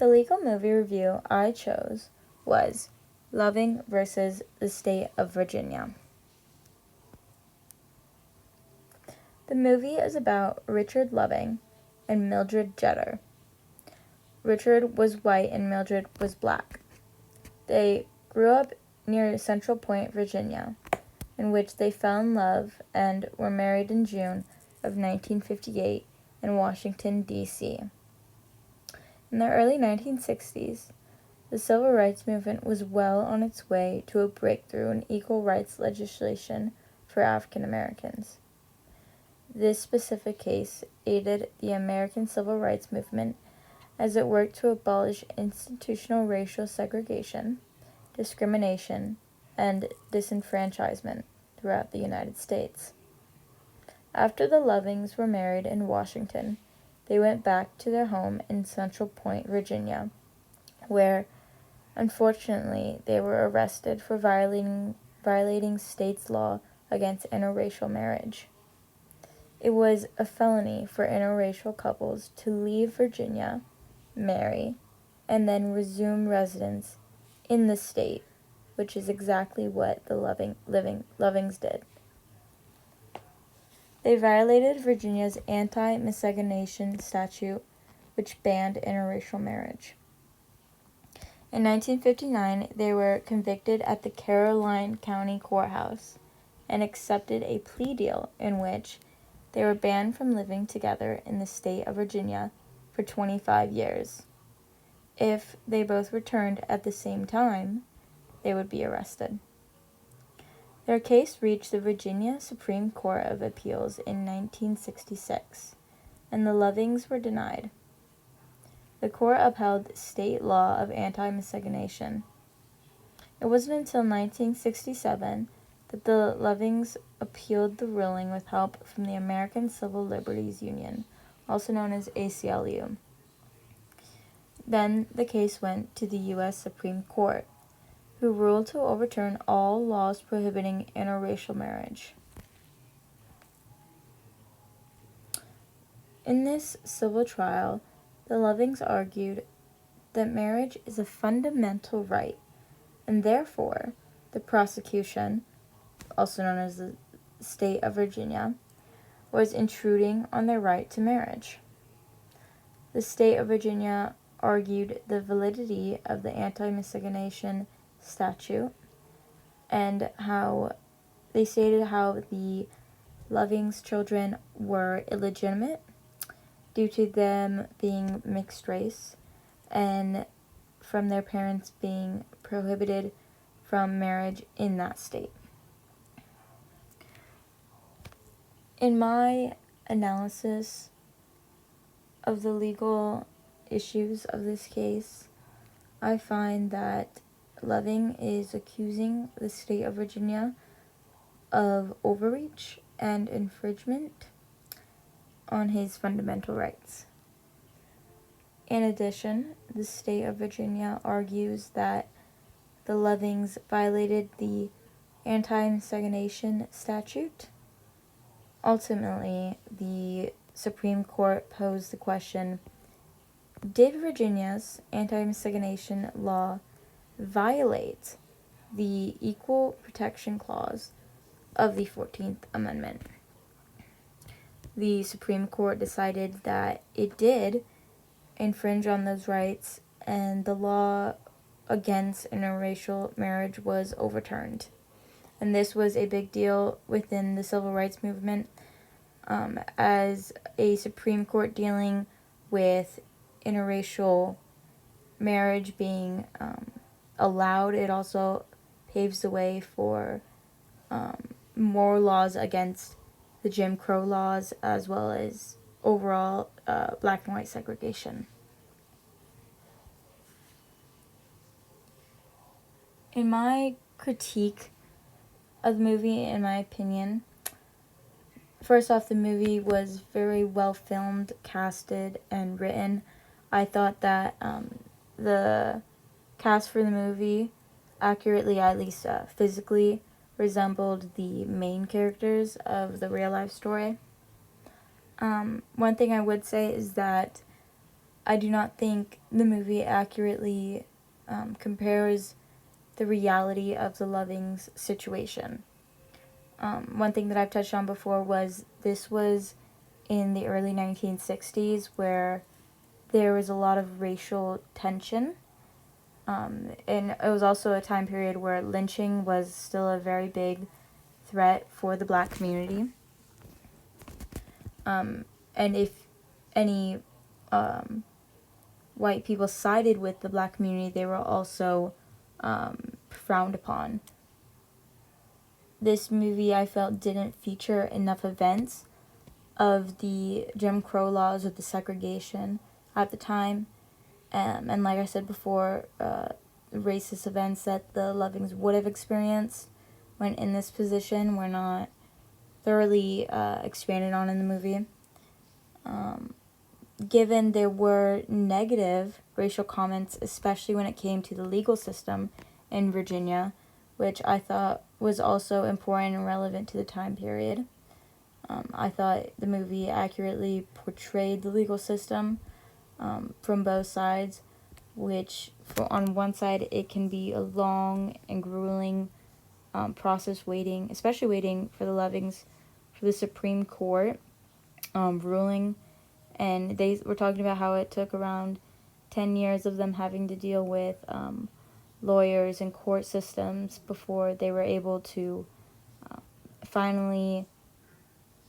The legal movie review I chose was Loving versus the State of Virginia. The movie is about Richard Loving and Mildred Jeter. Richard was white and Mildred was black. They grew up near Central Point, Virginia, in which they fell in love and were married in June of 1958 in Washington, D.C. In the early 1960s, the Civil Rights Movement was well on its way to a breakthrough in equal rights legislation for African Americans. This specific case aided the American Civil Rights Movement as it worked to abolish institutional racial segregation, discrimination, and disenfranchisement throughout the United States. After the Lovings were married in Washington, they went back to their home in Central Point, Virginia, where, unfortunately, they were arrested for violating state's law against interracial marriage. It was a felony for interracial couples to leave Virginia, marry, and then resume residence in the state, which is exactly what the Lovings did. They violated Virginia's anti-miscegenation statute, which banned interracial marriage. In 1959, they were convicted at the Caroline County Courthouse and accepted a plea deal in which they were banned from living together in the state of Virginia for 25 years. If they both returned at the same time, they would be arrested. Their case reached the Virginia Supreme Court of Appeals in 1966, and the Lovings were denied. The court upheld state law of anti-miscegenation. It wasn't until 1967 that the Lovings appealed the ruling with help from the American Civil Liberties Union, also known as ACLU. Then the case went to the U.S. Supreme Court, who ruled to overturn all laws prohibiting interracial marriage. In this civil trial, the Lovings argued that marriage is a fundamental right, and therefore the prosecution, also known as the state of Virginia, was intruding on their right to marriage. The state of Virginia argued the validity of the anti-miscegenation statute and how they stated how the Lovings' children were illegitimate due to them being mixed race and from their parents being prohibited from marriage in that state. In my analysis of the legal issues of this case, I find that Loving is accusing the state of Virginia of overreach and infringement on his fundamental rights. In addition, the state of Virginia argues that the Lovings violated the anti-miscegenation statute. Ultimately, the Supreme Court posed the question, did Virginia's anti-miscegenation law violate the Equal Protection Clause of the 14th Amendment? The Supreme Court decided that it did infringe on those rights, and the law against interracial marriage was overturned. And this was a big deal within the civil rights movement, as a Supreme Court dealing with interracial marriage being allowed. It also paves the way for more laws against the Jim Crow laws, as well as overall black and white segregation. In my critique of the movie, in my opinion, first off, the movie was very well filmed, casted, and written. I thought that the cast for the movie accurately, at least physically, resembled the main characters of the real life story. One thing I would say is that I do not think the movie accurately compares the reality of the Lovings situation. One thing that I've touched on before was this was in the early 1960s where there was a lot of racial tension. And it was also a time period where lynching was still a very big threat for the black community. And if any white people sided with the black community, they were also frowned upon. This movie, I felt, didn't feature enough events of the Jim Crow laws or the segregation at the time. And like I said before, racist events that the Lovings would have experienced when in this position were not thoroughly expanded on in the movie. Given there were negative racial comments, especially when it came to the legal system in Virginia, which I thought was also important and relevant to the time period. I thought the movie accurately portrayed the legal system from both sides, which on one side it can be a long and grueling process waiting, especially waiting for the Lovings for the Supreme Court ruling. And they were talking about how it took around 10 years of them having to deal with lawyers and court systems before they were able to finally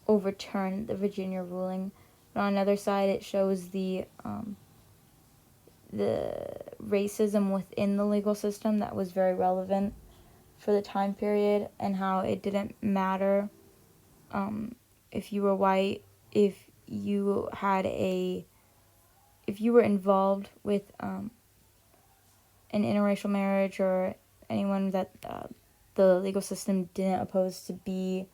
overturn the Virginia ruling. But on another side, it shows the racism within the legal system that was very relevant for the time period, and how it didn't matter if you were white, if you were involved with an interracial marriage or anyone that the legal system didn't oppose to be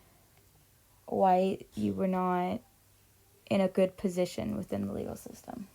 white, you were not in a good position within the legal system.